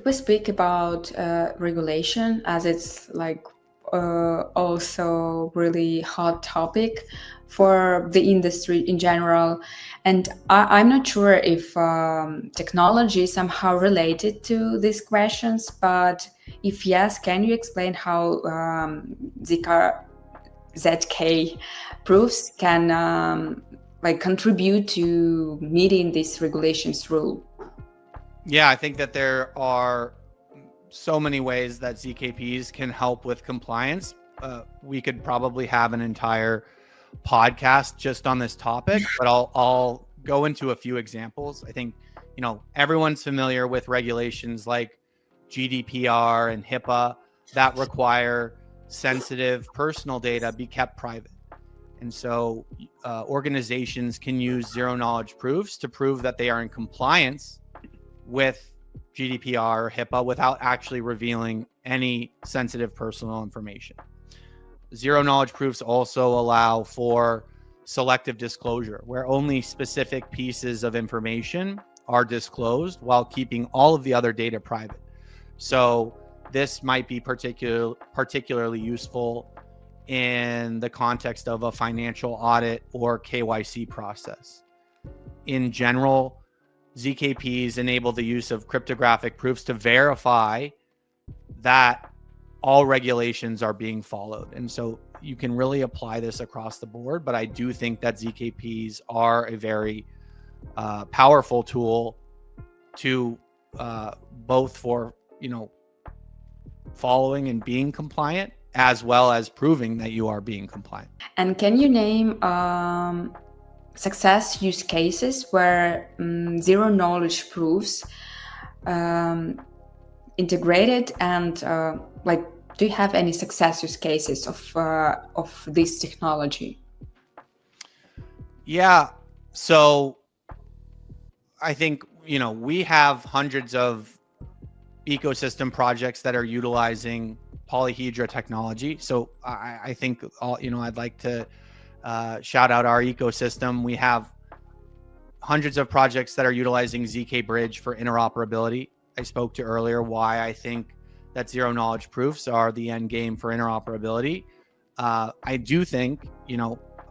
we speak about regulation, as it's like also really hot topic for the industry in general. And I'm not sure if technology is somehow related to these questions, but if yes, can you explain how ZK proofs can like contribute to meeting this regulations rule? Yeah, I think that there are so many ways that ZKPs can help with compliance. We could probably have an entire podcast just on this topic, but I'll go into a few examples. I think, everyone's familiar with regulations like GDPR and HIPAA that require sensitive personal data be kept private. And so organizations can use zero knowledge proofs to prove that they are in compliance with GDPR or HIPAA without actually revealing any sensitive personal information. Zero knowledge proofs also allow for selective disclosure, where only specific pieces of information are disclosed while keeping all of the other data private. So this might be particularly useful in the context of a financial audit or KYC process. In general, ZKPs enable the use of cryptographic proofs to verify that all regulations are being followed. And so you can really apply this across the board, but I do think that ZKPs are a very powerful tool to both for, following and being compliant, as well as proving that you are being compliant. And can you name success use cases where zero knowledge proofs integrated, and do you have any success use cases of this technology? Yeah, so I think we have hundreds of ecosystem projects that are utilizing Polyhedra technology. So I think I'd like to shout out our ecosystem. We have hundreds of projects that are utilizing ZK Bridge for interoperability. I spoke to earlier why I think that zero knowledge proofs are the end game for interoperability. I do think,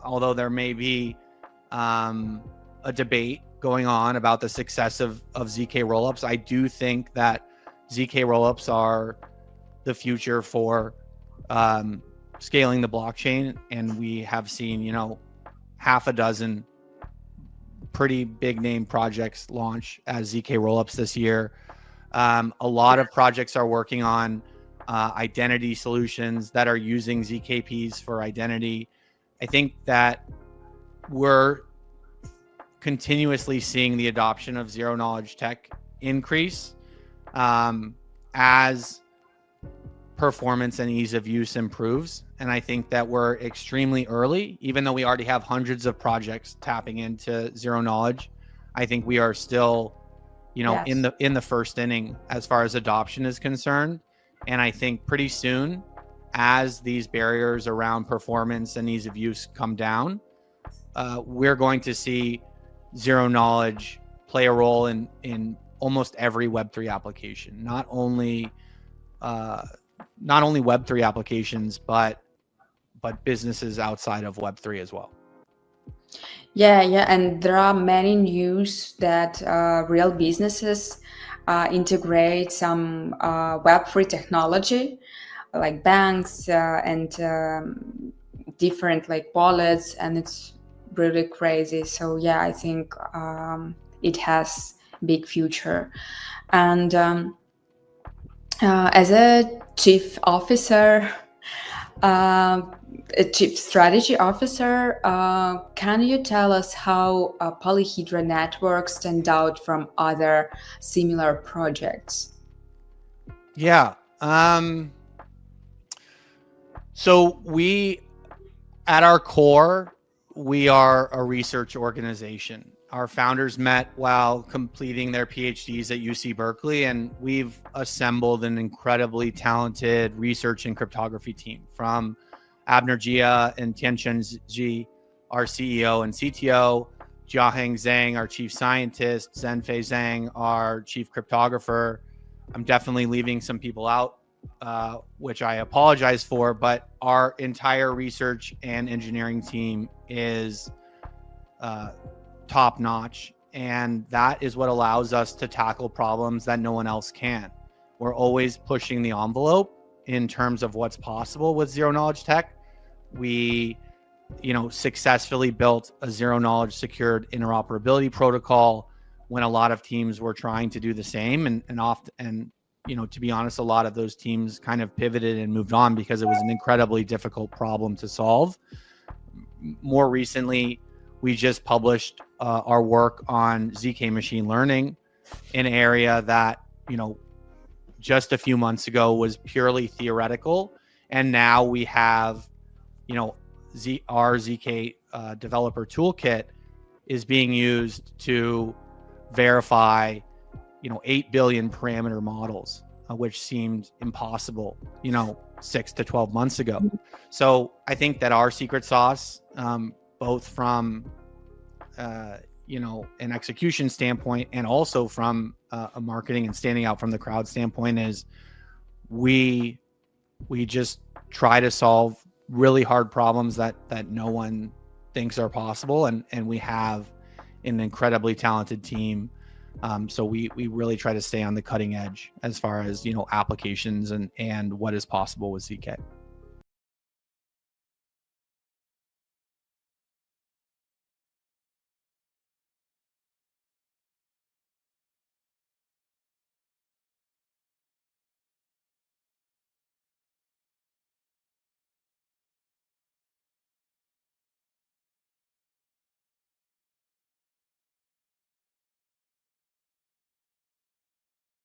although there may be a debate going on about the success of ZK rollups, I do think that ZK rollups are the future for scaling the blockchain. And we have seen, half a dozen pretty big name projects launch as ZK rollups this year. A lot of projects are working on identity solutions that are using ZKPs for identity. I think that we're continuously seeing the adoption of zero knowledge tech increase as performance and ease of use improves. And I think that we're extremely early, even though we already have hundreds of projects tapping into zero knowledge. I think we are still, Yes. in the first inning as far as adoption is concerned. And I think pretty soon, as these barriers around performance and ease of use come down, we're going to see zero knowledge play a role in almost every Web3 application, not only Web3 applications, but businesses outside of Web3 as well. Yeah, and there are many news that real businesses integrate some Web3 technology, like banks and different wallets, and it's really crazy. So yeah, I think it has big future. And as a chief officer, a chief strategy officer, can you tell us how Polyhedra networks stand out from other similar projects? Yeah. So we, at our core, we are a research organization. Our founders met while completing their PhDs at UC Berkeley, and we've assembled an incredibly talented research and cryptography team, from Abner Jia and Tianchen Ji, our CEO and CTO, Jiaheng Zhang, our chief scientist, Zhenfei Zhang, our chief cryptographer, I'm definitely leaving some people out, which I apologize for, but our entire research and engineering team is top notch. And that is what allows us to tackle problems that no one else can. We're always pushing the envelope in terms of what's possible with zero knowledge tech. We, successfully built a zero knowledge secured interoperability protocol when a lot of teams were trying to do the same. And to be honest, a lot of those teams kind of pivoted and moved on because it was an incredibly difficult problem to solve. More recently, we just published our work on ZK machine learning, an area that, just a few months ago was purely theoretical. And now we have, our ZK developer toolkit is being used to verify, 8 billion parameter models, which seemed impossible, 6 to 12 months ago. So I think that our secret sauce, both from, an execution standpoint and also from a marketing and standing out from the crowd standpoint, is we just try to solve really hard problems that no one thinks are possible. And we have an incredibly talented team. So we really try to stay on the cutting edge as far as, applications and what is possible with ZK.